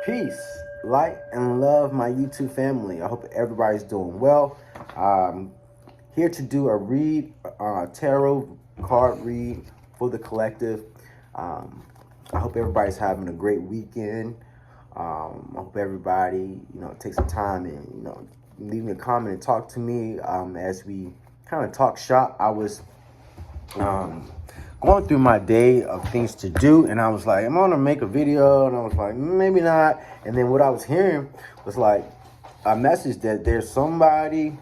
Peace, light, and love, my YouTube family. I hope everybody's doing well. Um, Here to do a read, tarot card read for the collective. Um, I hope everybody's having a great weekend. I hope everybody, takes some time and, leave me a comment and talk to me as we kind of talk shop. I was um, going through my day of things to do, and I was like, I'm gonna make a video, and I was like, maybe not. And then what I was hearing was like a message that there's somebody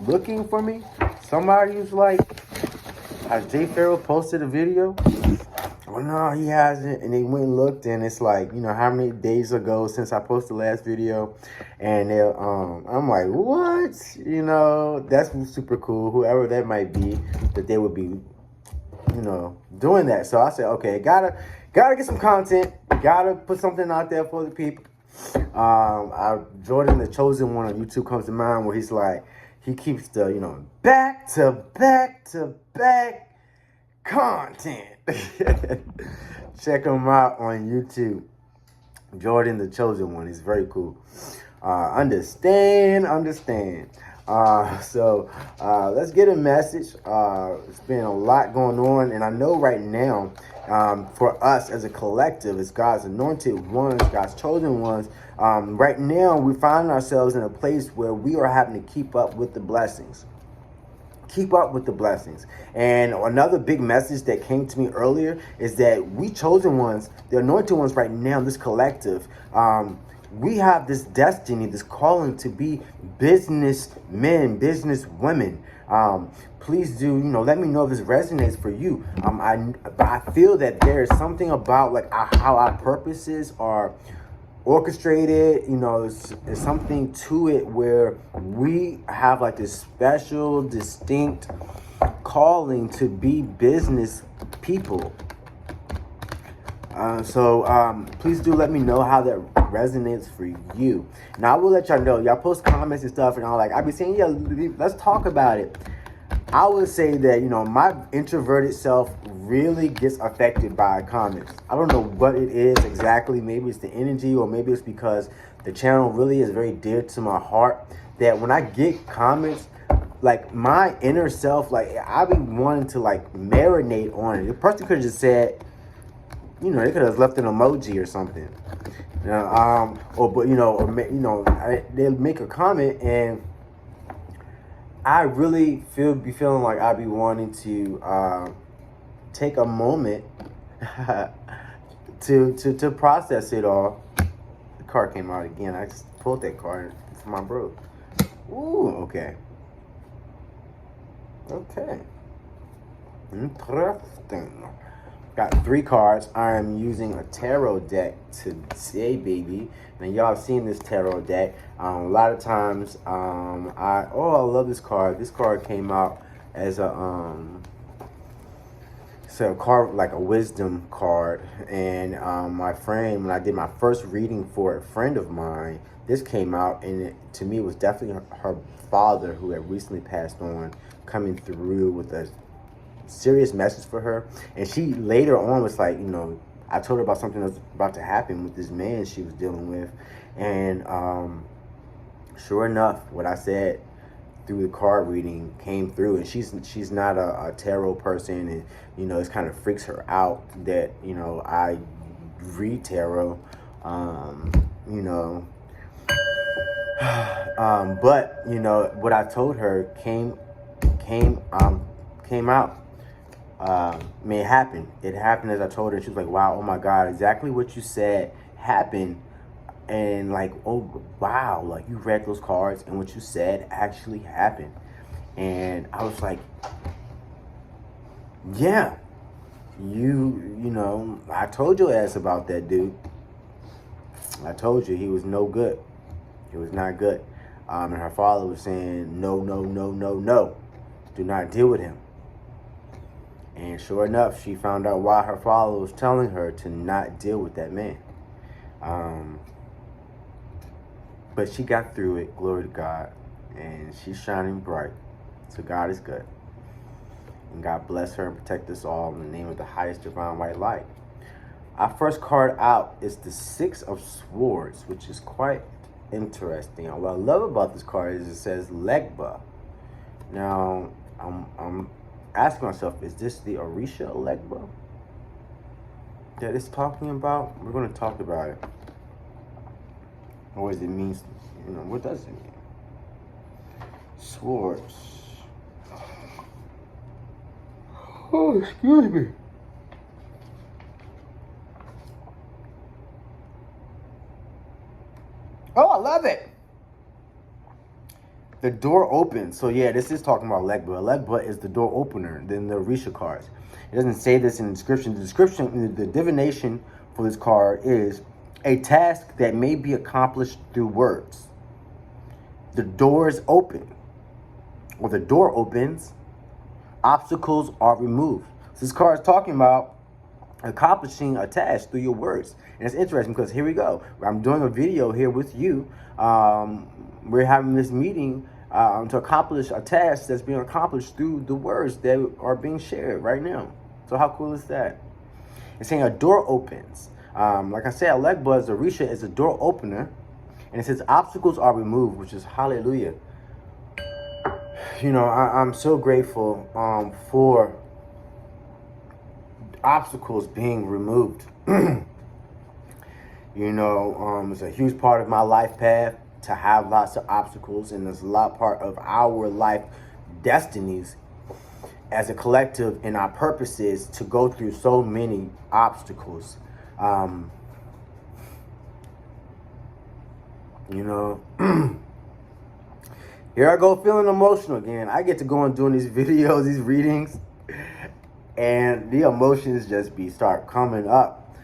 looking for me. Somebody was like, has J-Pharaoh posted a video? Oh no, he hasn't. And they went and looked, and it's like, how many days ago since I posted the last video, and I'm like, what? That's super cool. Whoever that might be, that they would be, doing that. So I said, okay, gotta get some content. Gotta put something out there for the people. Jordan the Chosen One on YouTube comes to mind, where he's like, he keeps the back to back to back content. Check him out on YouTube. Jordan the Chosen One. He's very cool. Understand. Let's get a message. It's been a lot going on, and I know right now, for us as a collective, as God's anointed ones, God's chosen ones, right now we find ourselves in a place where we are having to keep up with the blessings. And another big message that came to me earlier is that we chosen ones, the anointed ones right now, this collective, we have this destiny, this calling to be businessmen, businesswomen. Please do, let me know if this resonates for you. I feel that there is something about like how our purposes are orchestrated. There's something to it where we have like this special, distinct calling to be business people. Please do let me know how that resonates for you. Now I will let y'all know. Y'all post comments and stuff, and I be saying, yeah, let's talk about it. I would say that, my introverted self really gets affected by comments. I don't know what it is exactly. Maybe it's the energy, or maybe it's because the channel really is very dear to my heart, that when I get comments, like my inner self, like I be wanting to like marinate on it. The person could have just said, they could have left an emoji or something. They make a comment, and I really be feeling like I be wanting to take a moment to process it all. The car came out again. I just pulled that card. It's my bro. Ooh, okay. Interesting. Got 3 cards. I am using a tarot deck today, baby. Now, y'all have seen this tarot deck. A lot of times, I love this card. This card came out as a card, like a wisdom card. And my friend, when I did my first reading for a friend of mine, this came out, and to me, it was definitely her father, who had recently passed on, coming through with a serious message for her. And she later on was like, I told her about something that was about to happen with this man she was dealing with. And sure enough, what I said through the card reading came through. And she's not a tarot person, and it kind of freaks her out that I read tarot. But what I told her came out. It happened. It happened as I told her. She was like, wow, oh my God, exactly what you said happened. And like, oh wow, like you read those cards and what you said actually happened. And I was like, yeah, I told your ass about that dude. I told you he was no good. He was not good. And her father was saying, no, do not deal with him. And sure enough, she found out why her father was telling her to not deal with that man. But she got through it, glory to God. And she's shining bright. So God is good. And God bless her and protect us all in the name of the highest divine white light. Our first card out is the Six of Swords, which is quite interesting. What I love about this card is it says Legba. Now, I'm asking myself, is this the Orisha Legba that it's talking about? We're going to talk about it. What does it mean? What does it mean? Swords. Oh, excuse me. Oh, I love it. The door opens. So yeah, this is talking about Legba. Legba is the door opener than the Orisha cards. It doesn't say this in the description. The description, the divination for this card is a task that may be accomplished through words. The door is open, or the door opens. Obstacles are removed. So this card is talking about accomplishing a task through your words. And it's interesting because here we go. I'm doing a video here with you. We're having this meeting to accomplish a task that's being accomplished through the words that are being shared right now. So how cool is that? It's saying a door opens. Like I said, Legba is Orisha is a door opener. And it says obstacles are removed, which is hallelujah. I'm so grateful for obstacles being removed. It's a huge part of my life path to have lots of obstacles, and it's a lot part of our life destinies as a collective and our purposes to go through so many obstacles. Here I go feeling emotional again. I get to go and doing these videos, these readings, and the emotions just start coming up.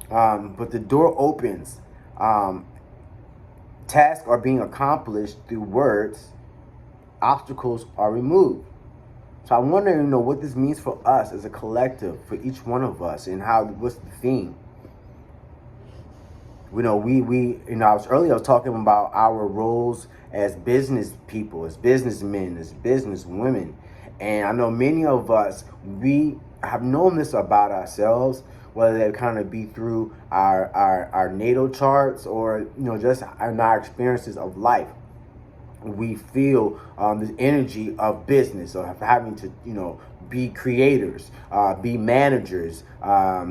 But the door opens. Tasks are being accomplished through words. Obstacles are removed. So I'm wondering, what this means for us as a collective, for each one of us, and what's the theme? I was talking about our roles as business people, as businessmen, as business women. And I know many of us, we have known this about ourselves, whether that kind of be through our natal charts or, just in our experiences of life. We feel this energy of business, of having to, be creators, be managers,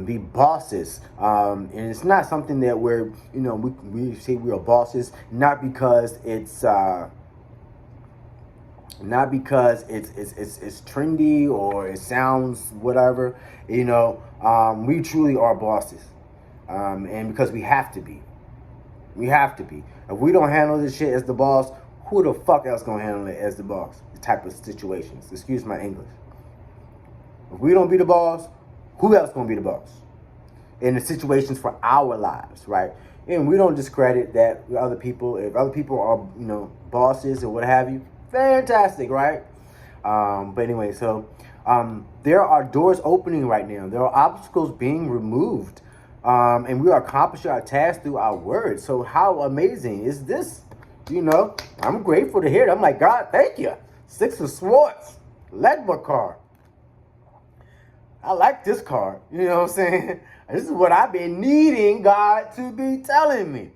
be bosses. And it's not something that we're, we say we are bosses, not because it's trendy or it sounds whatever, we truly are bosses. And because we have to be. We have to be. If we don't handle this shit as the boss, who the fuck else gonna handle it as the boss? The type of situations. Excuse my English. If we don't be the boss, who else gonna be the boss? In the situations for our lives, right? And we don't discredit that other people. If other people are, bosses or what have you, fantastic, right? But anyway, so there are doors opening right now. There are obstacles being removed. And we are accomplishing our tasks through our words. So how amazing is this? I'm grateful to hear it. I'm like, God, thank you. Six of Swords. Legba card. I like this card. You know what I'm saying? This is what I've been needing God to be telling me.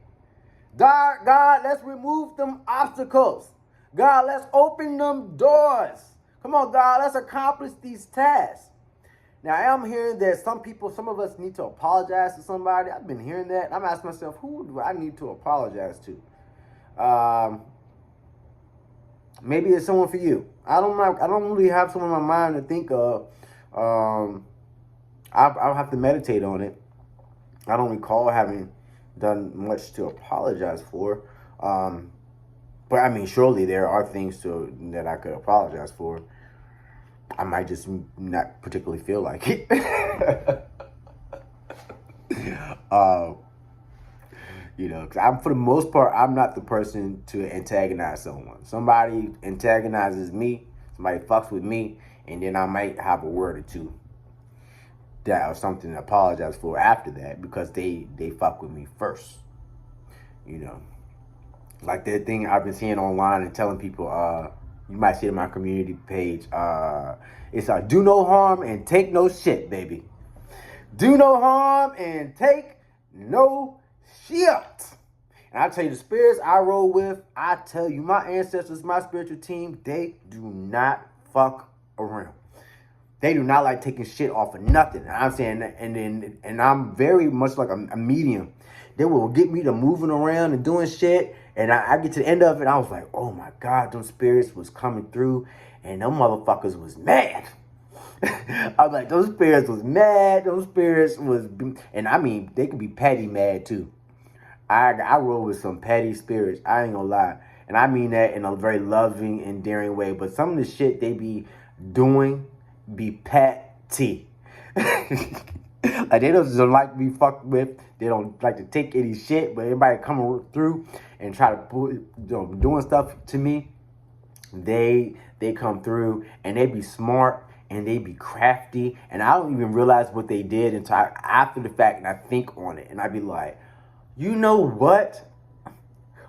God, let's remove them obstacles. God, let's open them doors. Come on, God, let's accomplish these tasks. Now, I am hearing that some of us need to apologize to somebody. I've been hearing that. I'm asking myself, who do I need to apologize to? Maybe it's someone for you. I don't really have someone in my mind to think of. I'll have to meditate on it. I don't recall having done much to apologize for. But I mean, surely there are things that I could apologize for. I might just not particularly feel like it. Cause for the most part, I'm not the person to antagonize someone. Somebody antagonizes me, somebody fucks with me, and then I might have a word or two or something to apologize for after that because they fuck with me first. Like that thing I've been seeing online and telling people, you might see it on my community page. It's do no harm and take no shit, baby. do no harm, and take no shit. And I tell you, the spirits I roll with, I tell you, my ancestors, my spiritual team, they do not fuck around. They do not like taking shit off of nothing. I'm saying, and I'm very much like a medium. They will get me to moving around and doing shit, and I get to the end of it, I was like, oh my God, those spirits was coming through, and them motherfuckers was mad. I was like, those spirits was mad. Those spirits was, and I mean, they could be petty mad too. I roll with some petty spirits. I ain't gonna lie. And I mean that in a very loving, endearing way. But some of the shit they be doing be petty. Like, they don't like to be fucked with. They don't like to take any shit. But everybody coming through and try to put, doing stuff to me, they come through and they be smart and they be crafty. And I don't even realize what they did until after the fact, and I think on it. And I be like, you know what?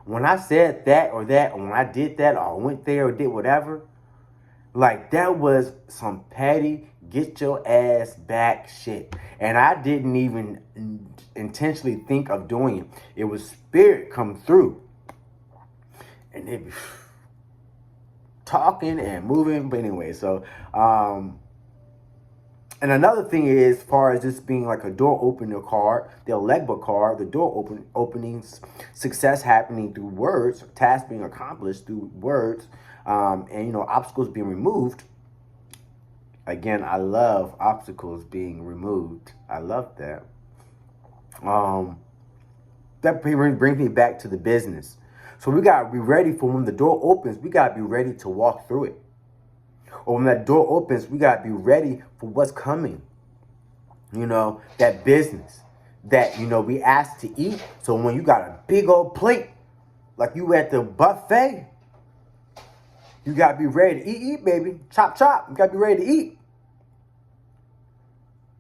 When I said that, or when I did that, or went there, or did whatever, like, that was some petty, get your ass back shit. And I didn't even intentionally think of doing it. It was spirit come through. And they be talking and moving. But anyway, so, and another thing is, as far as this being like a door opener card, the Elegba card, the door openings, success happening through words, tasks being accomplished through words, and obstacles being removed. Again, I love obstacles being removed. I love that. That brings me back to the business. So we gotta be ready for when the door opens. We gotta be ready to walk through it. Or when that door opens, we got to be ready for what's coming. That business that, we asked to eat. So when you got a big old plate, like you at the buffet, you got to be ready to eat, baby. Chop, chop. You got to be ready to eat.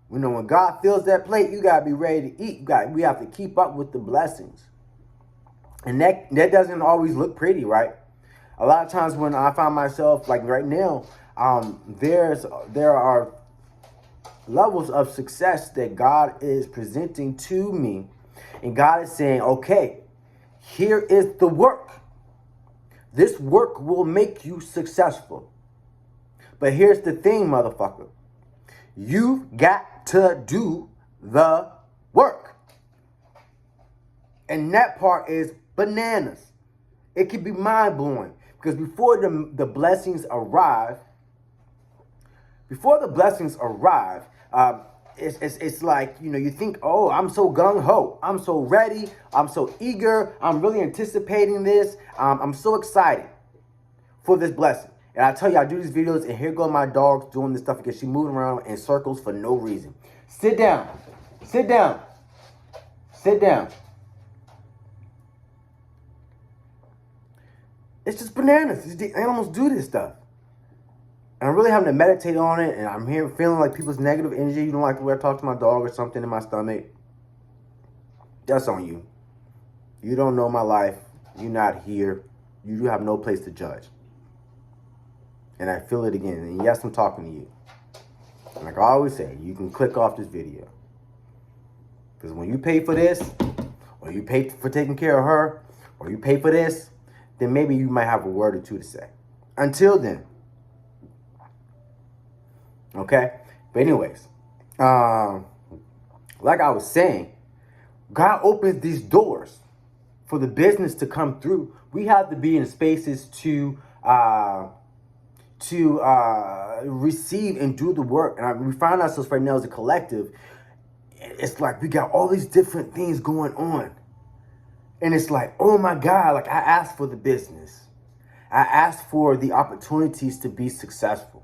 When God fills that plate, you got to be ready to eat. We have to keep up with the blessings. And that doesn't always look pretty, right? A lot of times when I find myself, like right now, there are levels of success that God is presenting to me, and God is saying, okay, here is the work. This work will make you successful. But here's the thing, motherfucker. You got to do the work. And that part is bananas. It can be mind-blowing, because before the blessings arrive, it's like, you think, oh, I'm so gung-ho. I'm so ready. I'm so eager. I'm really anticipating this. I'm so excited for this blessing. And I tell you, I do these videos, and here go my dogs doing this stuff because she's moving around in circles for no reason. Sit down. Sit down. Sit down. It's just bananas. The animals do this stuff. And I'm really having to meditate on it, and I'm here feeling like people's negative energy. You don't like the way I talk to my dog or something in my stomach. That's on you. You don't know my life. You're not here. You do have no place to judge. And I feel it again. And yes, I'm talking to you. And like I always say, you can click off this video. Because when you pay for this, or you pay for taking care of her, or you pay for this, then maybe you might have a word or two to say. Until then. Okay? But anyways, like I was saying, God opens these doors for the business to come through. We have to be in spaces to receive and do the work. And we find ourselves right now as a collective. It's like we got all these different things going on. And it's like, oh my God, like I asked for the business. I asked for the opportunities to be successful.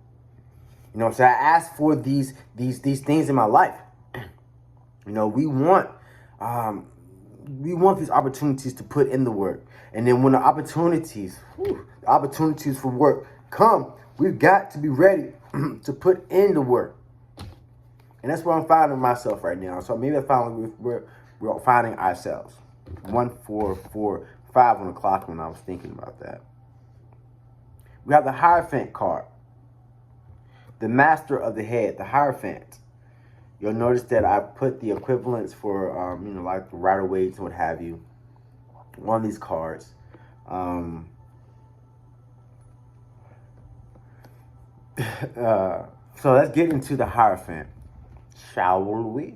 You know what I'm saying? I asked for these things in my life. We want these opportunities to put in the work. And then when the opportunities for work come, we've got to be ready to put in the work. And that's where I'm finding myself right now. So maybe we're finding ourselves. 1:45 on the clock when I was thinking about that. We have the Hierophant card. The master of the head, the Hierophant. You'll notice that I put the equivalents for, like rider weights and what have you on these cards. So let's get into the Hierophant, shall we?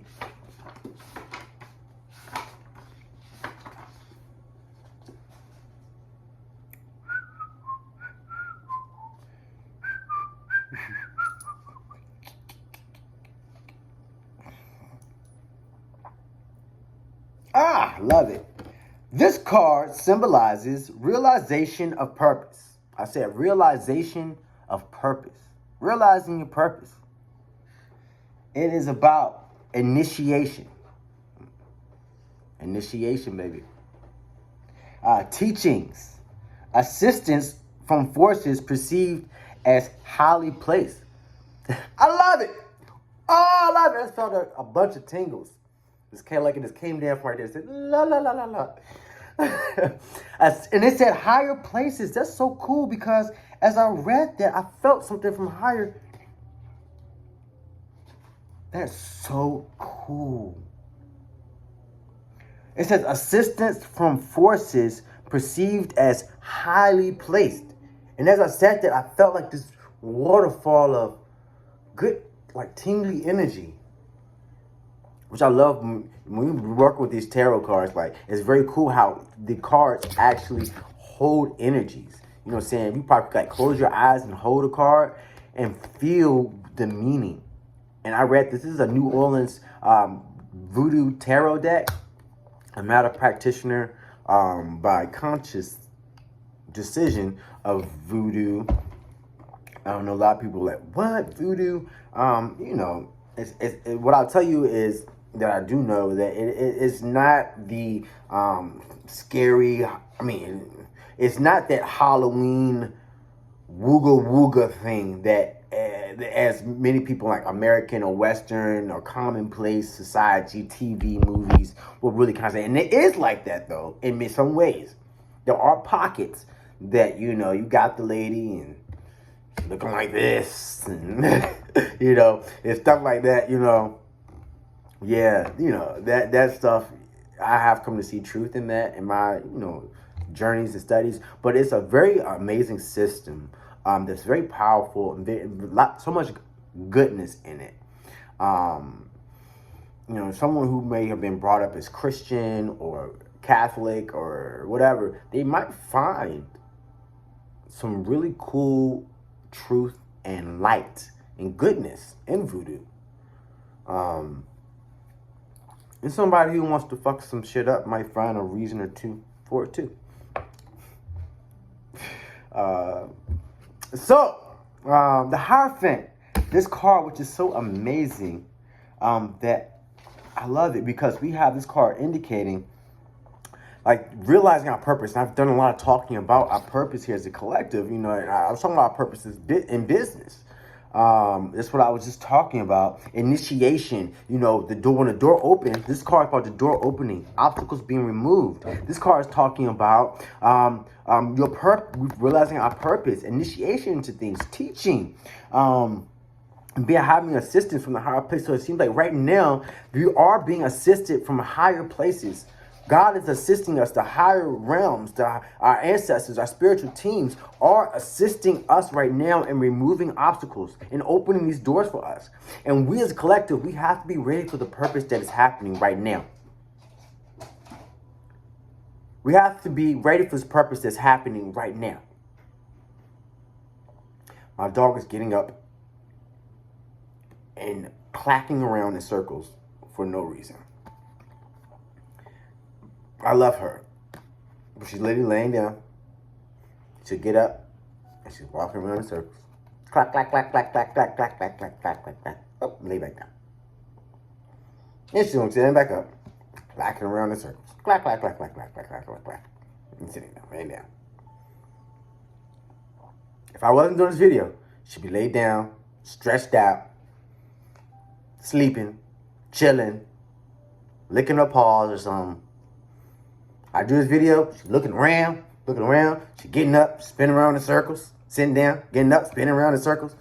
Love it. This card symbolizes realization of purpose. I said realization of purpose. Realizing your purpose. It is about initiation. Initiation, baby. Teachings. Assistance from forces perceived as highly placed. I love it. Oh, I love it. I just felt a bunch of tingles. It just came down from right there. It said, la, la, la, la, la. And it said higher places. That's so cool because as I read that, I felt something from higher. That's so cool. It says assistance from forces perceived as highly placed. And as I said that, I felt like this waterfall of good, like tingly energy. Which I love when we work with these tarot cards. Like, it's very cool how the cards actually hold energies. You know what I'm saying? You probably like close your eyes and hold a card and feel the meaning. And I read this is a New Orleans voodoo tarot deck. I'm not a practitioner by conscious decision of voodoo. I don't know, a lot of people are like, what, voodoo? What I'll tell you is that I do know that it's not the scary, it's not that Halloween wooga wooga thing that as many people like American or Western or commonplace society TV movies will really kind of say. And it is like that though, in some ways. There are pockets that, you got the lady and looking like this and, and stuff like that, Yeah, that stuff, I have come to see truth in that in my, journeys and studies. But it's a very amazing system that's very powerful and so much goodness in it. Someone who may have been brought up as Christian or Catholic or whatever, they might find some really cool truth and light and goodness in voodoo. And somebody who wants to fuck some shit up might find a reason or two for it too. The Hierophant, this card, which is so amazing, that I love it because we have this card indicating, like, realizing our purpose. And I've done a lot of talking about our purpose here as a collective. I was talking about our purpose in business. That's what I was just talking about. Initiation, the door, when the door opens, this card is about the door opening, obstacles being removed. This card is talking about realizing our purpose, initiation into things, teaching, having assistance from the higher place. So it seems like right now we are being assisted from higher places. God is assisting us. The higher realms, our ancestors, our spiritual teams are assisting us right now in removing obstacles and opening these doors for us. And we as a collective, we have to be ready for the purpose that is happening right now. We have to be ready for this purpose that's happening right now. My dog is getting up and clacking around in circles for no reason. I love her. But she's literally laying down. She'll get up and she's walking around in circles. Clack, clack, clack, clack, clack, clack, clack, clack, clack, clack, clack, clack. Oh, lay back down. And she's going to stand back up, clacking around in circles. Clack, clack, clack, clack, clack, clack, clack, clack, clack. And sitting down, laying down. If I wasn't doing this video, she'd be laid down, stretched out, sleeping, chilling, licking her paws or something. I do this video, she's looking around, she's getting up, spinning around in circles, sitting down, getting up, spinning around in circles.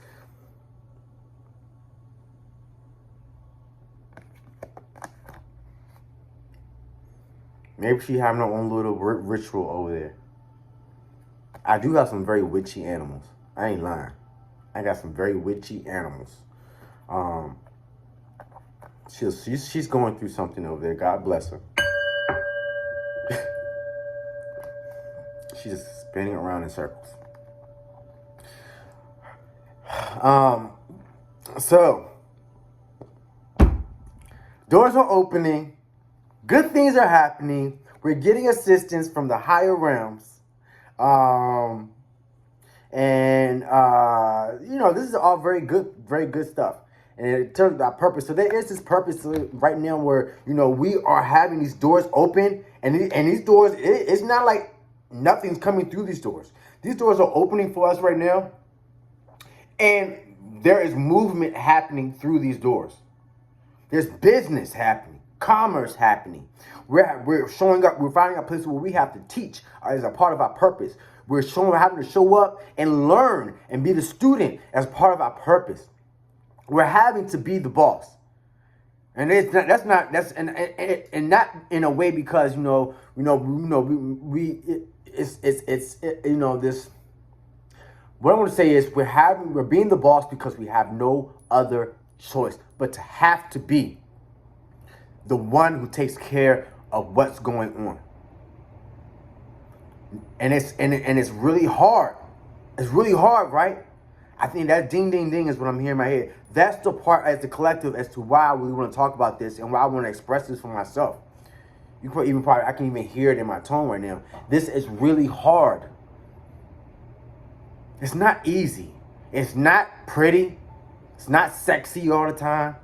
Maybe she having her own little ritual over there. I do have some very witchy animals. I ain't lying. I got some very witchy animals. Um, she's going through something over there. God bless her. She's just spinning around in circles. So doors are opening. Good things are happening. We're getting assistance from the higher realms. This is all very good stuff. And it turns out purpose. So there is this purpose right now where, we are having these doors open, and these doors, it's not like nothing's coming through these doors. These doors are opening for us right now, and there is movement happening through these doors. There's business happening, commerce happening. We're showing up. We're finding a place where we have to teach as a part of our purpose. We're having to show up and learn and be the student as part of our purpose. We're having to be the boss, and that's not in a way because this. What I want to say is we're being the boss because we have no other choice but to have to be the one who takes care of what's going on. And it's really hard. It's really hard, right? I think that ding, ding, ding is what I'm hearing in my head. That's the part as the collective as to why I really want to talk about this and why I want to express this for myself. I can even hear it in my tone right now. This is really hard. It's not easy. It's not pretty. It's not sexy all the time.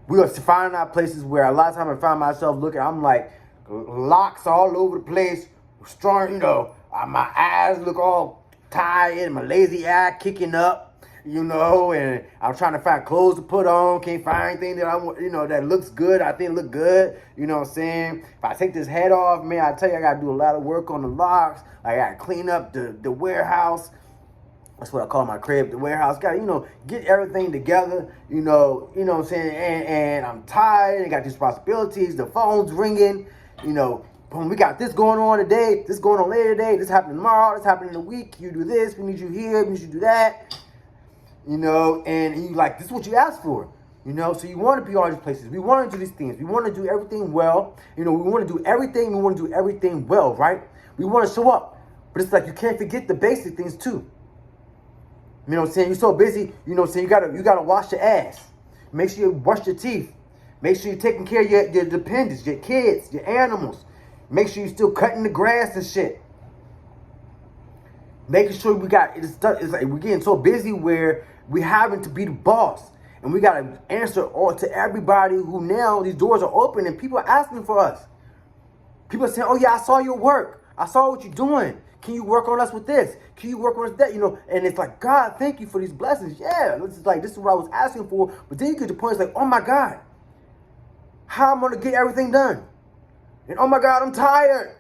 We are finding out places where a lot of times I find myself looking, I'm like, locks all over the place, strong, my eyes look all tired, my lazy eye kicking up, and I'm trying to find clothes to put on, can't find anything that I want, that looks good, I think look good, you know what I'm saying? If I take this head off, man, I tell you, I gotta do a lot of work on the locks, I gotta clean up the warehouse. That's what I call my crib, the warehouse. Got to, get everything together, you know what I'm saying? And I'm tired, I got these responsibilities, the phone's ringing, boom, we got this going on today, this going on later today, this happening tomorrow, this happening in a week, you do this, we need you here, we need you to do that, and you like, this is what you asked for, so you want to be all these places, we want to do these things, we want to do everything well, we want to do everything well, right? We want to show up, but it's like you can't forget the basic things too. You know what I'm saying? You're so busy, you gotta wash your ass. Make sure you brush your teeth. Make sure you're taking care of your dependents, your kids, your animals. Make sure you're still cutting the grass and shit. Making sure it's like we're getting so busy where we having to be the boss. And we gotta answer all to everybody who now these doors are open and people are asking for us. People are saying, oh yeah, I saw your work. I saw what you're doing. Can you work on us with this? Can you work on us that? And it's like, God, thank you for these blessings. Yeah, this is what I was asking for. But then you get to the point, it's like, oh my God, how am I going to get everything done? And oh my God, I'm tired.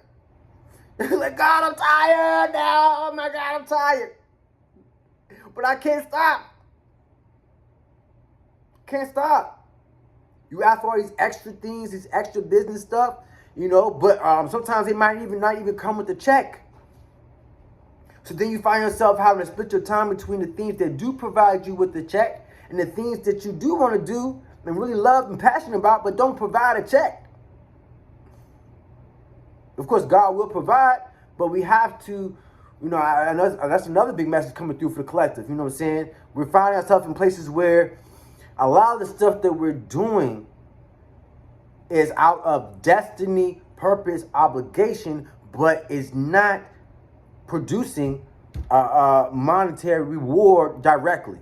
Like, God, I'm tired now. Oh my God, I'm tired. But I can't stop. Can't stop. You ask for all these extra things, this extra business stuff, but sometimes it might not even come with a check. So then you find yourself having to split your time between the things that do provide you with the check and the things that you do want to do and really love and passionate about, but don't provide a check. Of course, God will provide, but we have to, and that's another big message coming through for the collective. You know what I'm saying? We're finding ourselves in places where a lot of the stuff that we're doing is out of destiny, purpose, obligation, but is not producing a monetary reward directly.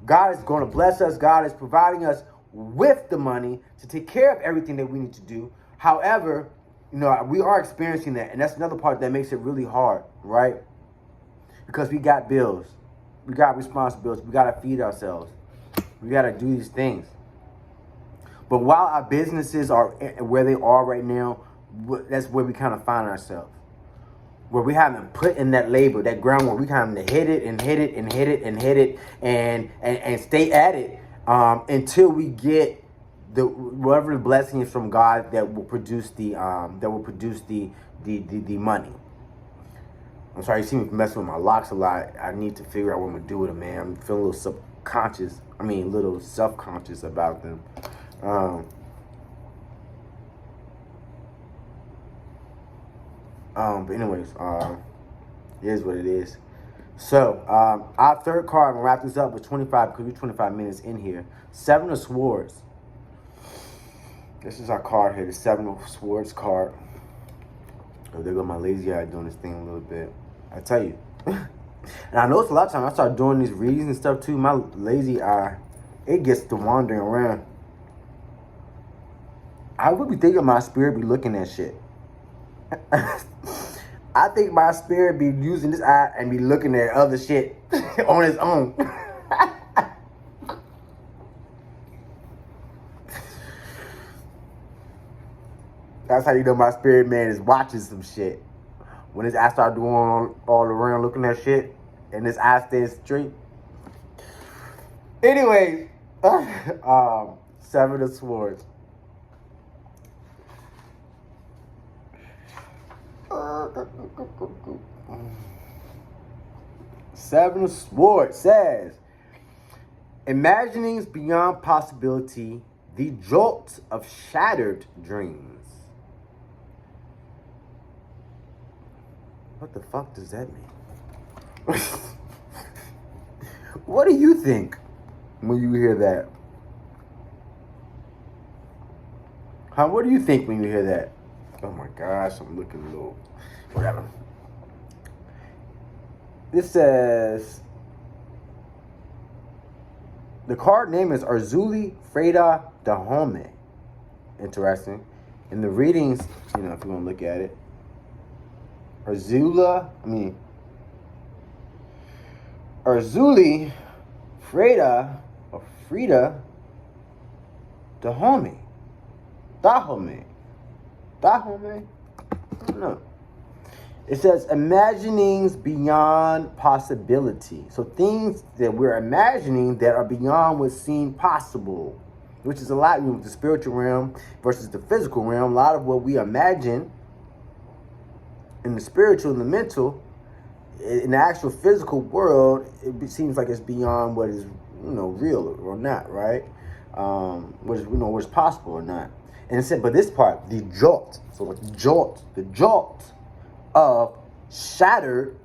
God is going to bless us. God is providing us with the money to take care of everything that we need to do. However, we are experiencing that, and that's another part that makes it really hard, right? Because we got bills, we got responsibilities, we got to feed ourselves, we got to do these things. But while our businesses are where they are right now, that's where we kind of find ourselves. Where we haven't put in that labor, that groundwork, we kind of hit it and hit it and hit it and hit it and stay at it until we get whatever the blessing is from God that will produce the the money. I'm sorry, you see me messing with my locks a lot. I need to figure out what I'm gonna do with them, man. I'm feeling a little subconscious. I mean, a little self-conscious about them. But anyways, it is what it is. So, our third card, I'm gonna wrap this up with 25 because we're 25 minutes in here. Seven of Swords. This is our card here, the Seven of Swords card. Oh, there go my lazy eye doing this thing a little bit. I tell you. And I notice a lot of times I start doing these readings and stuff too, my lazy eye, it gets to wandering around. I would be thinking my spirit be looking at shit. I think my spirit be using this eye and be looking at other shit on its own. That's how you know my spirit man is watching some shit. When his eye start doing all around looking at shit and his eye stays straight. Anyways, Seven of Swords. Seven of Swords says, imaginings beyond possibility, the jolt of shattered dreams. What the fuck does that mean? What do you think when you hear that? Huh? What do you think when you hear that? Oh my gosh, I'm looking a little... Whatever. This says... The card name is Arzuli Freda Dahome. Interesting. In the readings, you know, if you want to look at it. Arzuli Freda or Frida Dahome. Dahome. I don't know. It says imaginings beyond possibility. So things that we're imagining that are beyond what seemed possible, which is a lot, you know, with the spiritual realm versus the physical realm. A lot of what we imagine in the spiritual and the mental, in the actual physical world, it seems like it's beyond what is, you know, real or not, right? What is, you know, what's possible or not. And it said, but this part, the jolt. So the jolt of shattered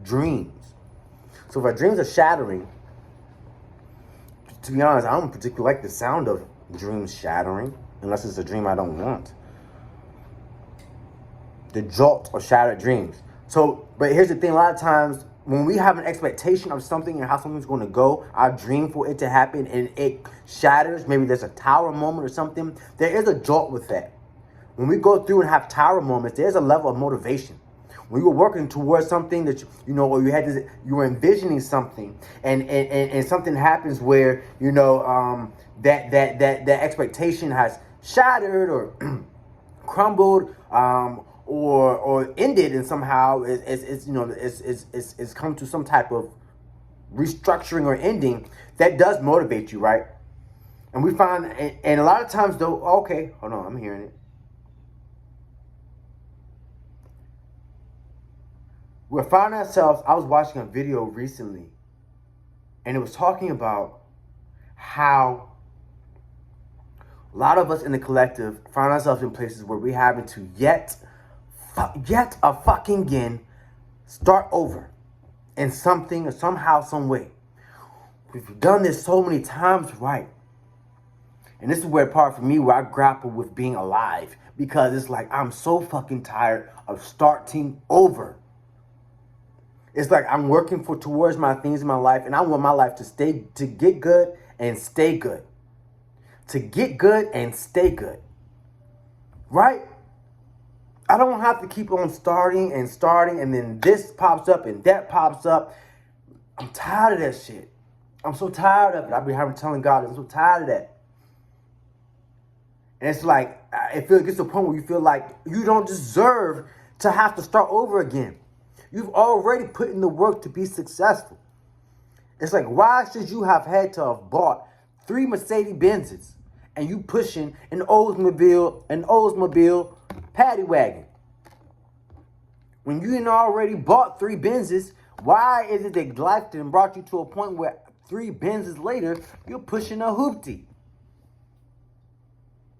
dreams. So if our dreams are shattering, to be honest, I don't particularly like the sound of dreams shattering, unless it's a dream I don't want. The jolt of shattered dreams. So, but here's the thing, a lot of times, when we have an expectation of something and how something's going to go, our dream for it to happen and it shatters, maybe there's a tower moment or something, there is a jolt with that. When we go through and have tower moments, there's a level of motivation. When you were working towards something that you know, or you were envisioning something, and something happens where, you know, that expectation has shattered or crumbled, or ended, and somehow it's you know, it's come to some type of restructuring or ending, that does motivate you, right? And we find, and a lot of times though, okay, hold on, I'm hearing it. We find ourselves, I was watching a video recently, and it was talking about how a lot of us in the collective find ourselves in places where we're having to yet again start over in something or somehow, some way. We've done this so many times, right? And this is where part for me where I grapple with being alive, because it's like I'm so fucking tired of starting over. It's like I'm working towards my things in my life, and I want my life to get good and stay good. To get good and stay good. Right? I don't have to keep on starting, and then this pops up and that pops up. I'm tired of that shit. I'm so tired of it. I've been telling God, I'm so tired of that. And it's like, it gets to a point where you feel like you don't deserve to have to start over again. You've already put in the work to be successful. It's like, why should you have had to have bought 3 Mercedes Benzes and you pushing an Oldsmobile paddy wagon. When you done already bought 3 Benzes, why is it that life done brought you to a point where 3 Benzes later, you're pushing a hoopty?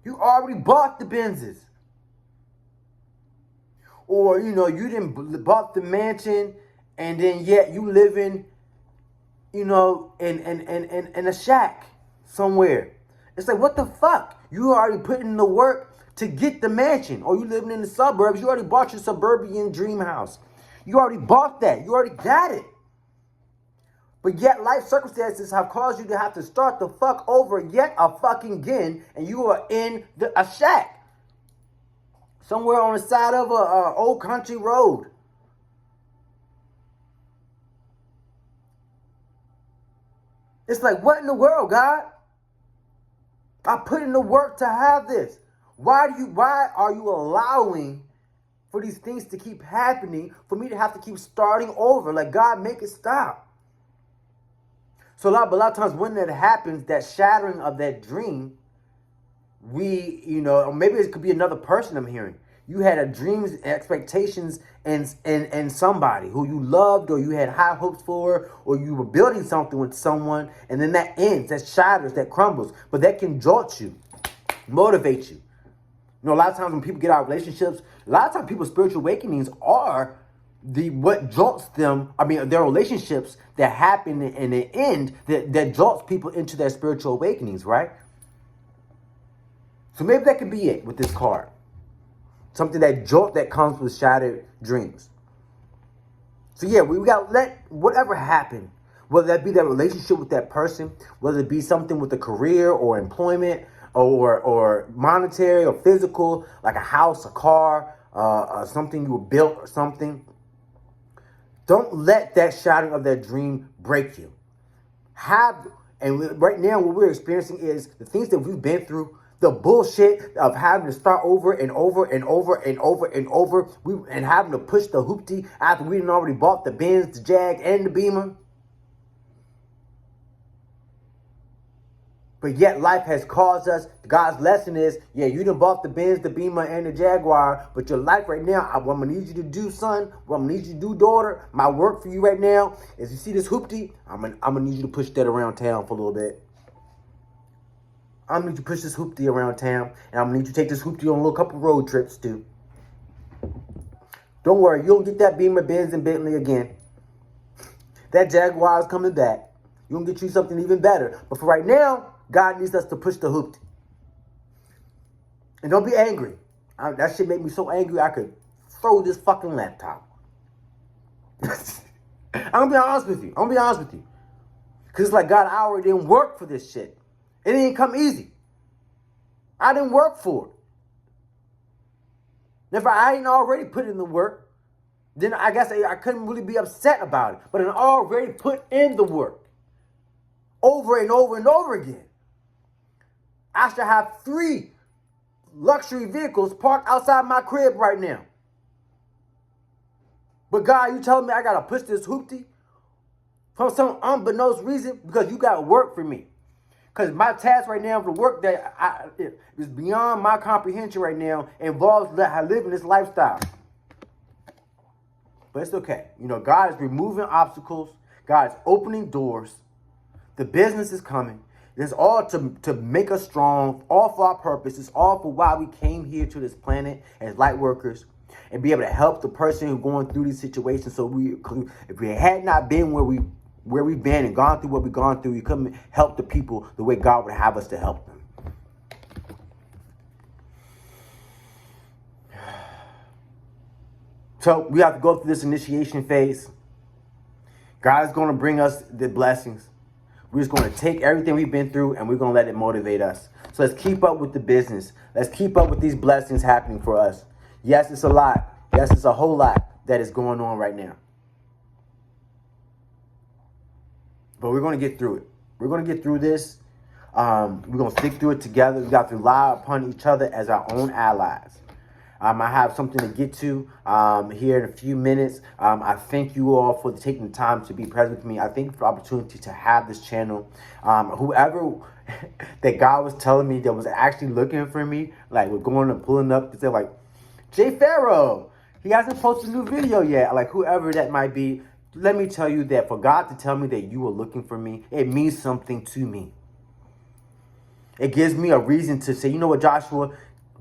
You already bought the Benzes. Or, you didn't bought the mansion, and then yet you living, in a shack somewhere. It's like, what the fuck? You already put in the work to get the mansion. Or you living in the suburbs. You already bought your suburban dream house. You already bought that. You already got it. But yet life circumstances have caused you to have to start the fuck over yet a fucking again. And you are in a shack. Somewhere on the side of a old country road. It's like, what in the world, God? I put in the work to have this. Why are you allowing for these things to keep happening, for me to have to keep starting over? Like, God, make it stop. So a lot of times when that happens, that shattering of that dream, or maybe it could be another person I'm hearing. You had a dreams, expectations, and somebody who you loved, or you had high hopes for, or you were building something with someone, and then that ends, that shatters, that crumbles. But that can jolt you, motivate you. A lot of times when people get out of relationships, a lot of times people's spiritual awakenings are what jolts them. Their relationships that happen in the end that jolts people into their spiritual awakenings, right? So maybe that could be it with this card. Something that comes with shattered dreams. So yeah, we got to let whatever happen, whether that be that relationship with that person, whether it be something with a career or employment or monetary or physical, like a house, a car, something you built or something. Don't let that shattering of that dream break you. And right now what we're experiencing is the things that we've been through, the bullshit of having to start over and over and over and over and over, and having to push the hoopty after we done already bought the Benz, the Jag, and the Beamer. But yet life has caused us, God's lesson is, yeah, you done bought the Benz, the Beamer, and the Jaguar, but your life right now, what I'm going to need you to do, son, what I'm going to need you to do, daughter, my work for you right now is, you see this hoopty, I'm going to need you to push that around town for a little bit. I'm going to need you to push this hoopty around town, and I'm going to need you to take this hoopty on a little couple road trips too. Don't worry, you don't get that Beamer, Benz, and Bentley again. That Jaguar is coming back. You're going to get you something even better. But for right now, God needs us to push the hoopty. And don't be angry. That shit made me so angry I could throw this fucking laptop. I'm going to be honest with you. Because it's like, God, I already didn't work for this shit. It didn't come easy. I didn't work for it. If I ain't already put in the work, then I guess I couldn't really be upset about it. But I already put in the work. Over and over and over again. I should have 3 luxury vehicles parked outside my crib right now. But God, you telling me I got to push this hoopty for some unbeknownst reason? Because you got to work for me. Because my task right now, the work that is beyond my comprehension right now, involves living this lifestyle. But it's okay. God is removing obstacles. God is opening doors. The business is coming. It's all to make us strong, all for our purpose. It's all for why we came here to this planet as light workers, and be able to help the person who's going through these situations. So if we had not been where we've been and gone through what we've gone through, we couldn't help the people the way God would have us to help them. So we have to go through this initiation phase. God is going to bring us the blessings. We're just going to take everything we've been through and we're going to let it motivate us. So let's keep up with the business. Let's keep up with these blessings happening for us. Yes, it's a lot. Yes, it's a whole lot that is going on right now. But we're going to get through it. We're going to get through this. We're going to stick through it together. We got to rely upon each other as our own allies. I have something to get to here in a few minutes. I thank you all for taking the time to be present with me. I thank you for the opportunity to have this channel. Whoever that God was telling me that was actually looking for me. Like, we're going and pulling up to say, like, J-Pharaoh, he hasn't posted a new video yet. Like, whoever that might be. Let me tell you that for God to tell me that you were looking for me, it means something to me. It gives me a reason to say, you know what, Joshua,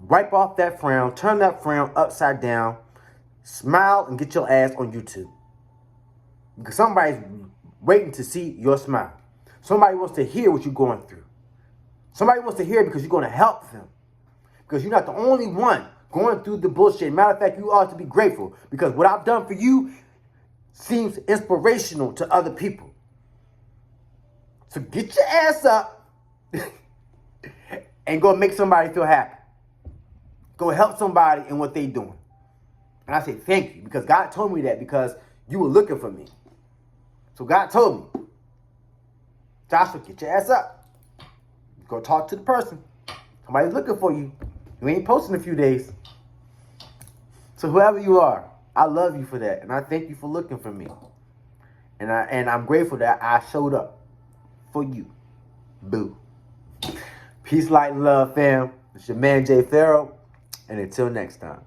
wipe off that frown, turn that frown upside down, smile, and get your ass on YouTube. Because somebody's waiting to see your smile. Somebody wants to hear what you're going through. Somebody wants to hear it because you're going to help them. Because you're not the only one going through the bullshit. Matter of fact, you ought to be grateful. Because what I've done for you seems inspirational to other people. So get your ass up and go make somebody feel happy. Go help somebody in what they're doing. And I say thank you, because God told me that because you were looking for me. So God told me, Joshua, get your ass up. Go talk to the person. Somebody's looking for you. You ain't posting in a few days. So whoever you are, I love you for that. And I thank you for looking for me. And I'm grateful that I showed up for you. Boo. Peace, light, and love, fam. It's your man, J-Pharaoh. And until next time.